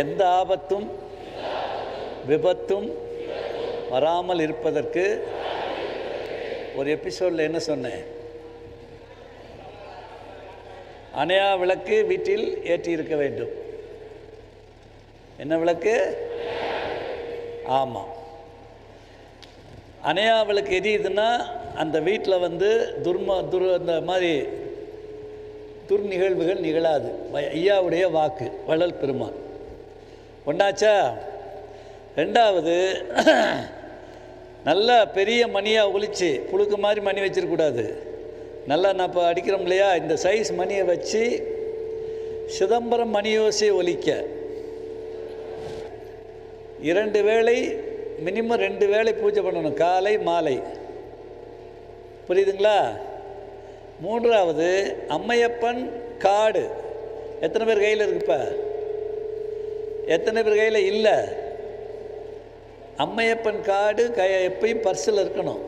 எந்த ஆபத்தும் விபத்தும் வராமல் இருப்பதற்கு ஒரு எபிசோடில் என்ன சொன்னேன்? அணையா விளக்கு வீட்டில் ஏற்றி இருக்க வேண்டும். என்ன விளக்கு? ஆமாம். அணையா விளக்கு எரியுதுன்னா அந்த வீட்டில் அந்த மாதிரி துர்நிகழ்வுகள் நிகழாது. ஐயாவுடைய வாக்கு, வள்ளல் பெருமான். ஒன்றாச்சா? ரெண்டாவது, நல்லா பெரிய மணியாக ஒலிச்சு புழுக்கு மாதிரி மணி வச்சிருக்கூடாது. நல்லா நான் இப்போ அடிக்கிறோம் இல்லையா, இந்த சைஸ் மணியை வச்சு சிதம்பரம் மணியோசை ஒலிக்க 2 வேளை மினிமம் 2 வேளை பூஜை பண்ணணும், காலை மாலை. புரியுதுங்களா? மூன்றாவது, அம்மையப்பன் காடு எத்தனை பேர் கையில் இருக்குப்ப? எத்தனை பேர் கையில் இல்லை? அம்மையப்பன் காடு எப்பயும் பர்ஸில் இருக்கணும்.